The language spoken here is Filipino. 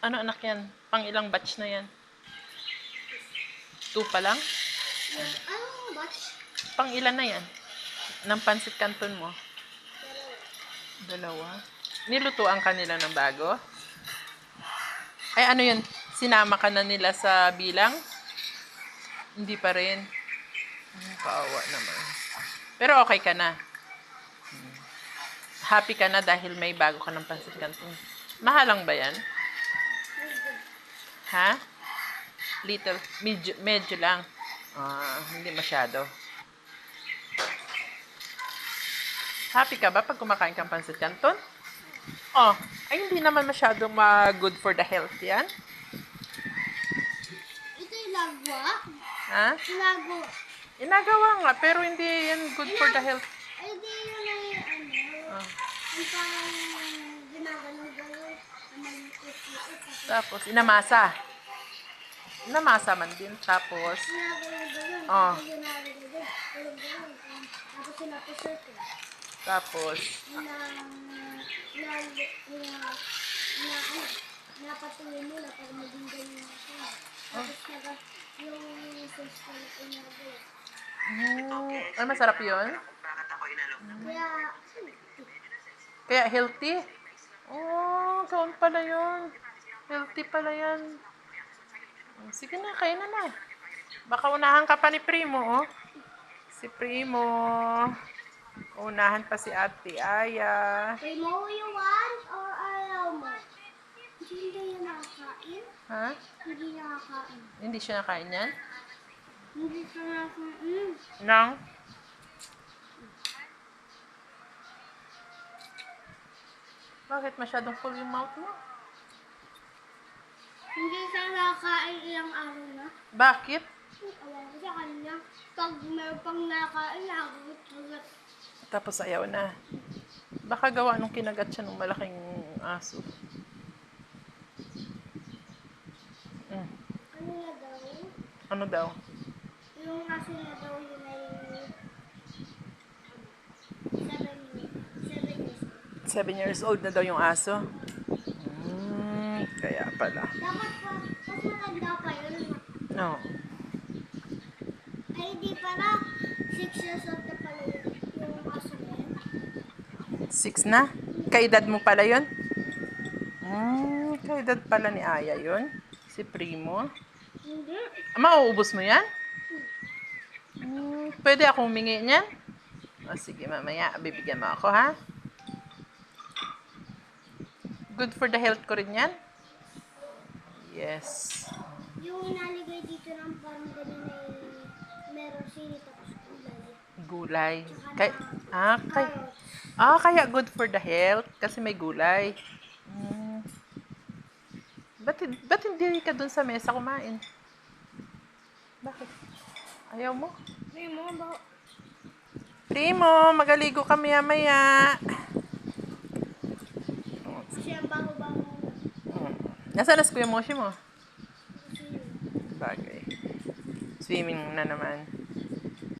Ano anak yan? Pang ilang batch na yan? 2 pa lang? Ano batch? Pang ilan na yan? Ng pansit canton mo? Dalawa. Nilutuan ka nila ng bago? Ay, ano yun? Sinama ka na nila sa bilang? Hindi pa rin. Kaawa naman. Pero okay ka na. Happy ka na dahil may bago ka ng pansit canton. Mahalang ba yan? Ha? Little. Medyo lang. Hindi masyado. Happy ka ba pag kumakain kang pansit canton? Oh, ay hindi naman masyadong good for the health yan. Ito yung lagwa. Ha? Lagwa. Inagawa nga, pero hindi yan good for the health. Ay, di yun ay Oh. yung parang ginagalaw-galaw. Tapos, inamasa. Inamasa man din. Tapos, Ginagalaw-galaw. Oh. Ginagalaw-galaw. Tapos sinapusit. tapos, Napatuloy mo na para maging ganyan ako. Tapos yung sauce ko na inagawa. ay masarap yun? Kaya, Kaya healthy? Oh, kaon pala yun. Healthy pala yan. Sige na, kain na. Baka unahan ka pa ni Primo, oh. Si Primo. Unahan pa si Ate Aya. Primo, you want or ayaw mo? Hindi yan nakakain. Ha? Hindi nakakain. Hindi siya nakain yan? Hindi siya nakakain. Nang? Bakit masyadong full yung mouth mo? Hindi siya nakakain ilang araw na. Bakit? Alam ko sa kanya. Pag may pang nakain, nakagulat. Tapos ayaw na. Baka gawa nung kinagat siya ng malaking aso. Ano na daw? Ano daw? Yung aso na daw yun ay 7 years. 7 years old na daw yung aso. Kaya pala. Dapat pa, mas matanda pa yun. No. Ay, di pala. 6 years old na pala yung aso na yun. 6 na? Kaedad mo pala yun? Kaedad pala ni Aya yun? Si Primo? Hindi. Mauubos mo yan? Pwede akong humingi niyan? O sige, mamaya. Bibigyan mo ako, ha? Good for the health ko rin yan? Yes. Yung naligay dito ng parang ganun ay meron sili tapos gulay. Gulay. Carrots. Kaya good for the health kasi may gulay. Ba't hindi ka dun sa mesa kumain? Bakit? Ayaw mo? May mga ba? Primo, magaligo kami maya. Kasi ang bago-bago. Nasaan na si Kuya Moshi mo? Bagay. Swimming na naman.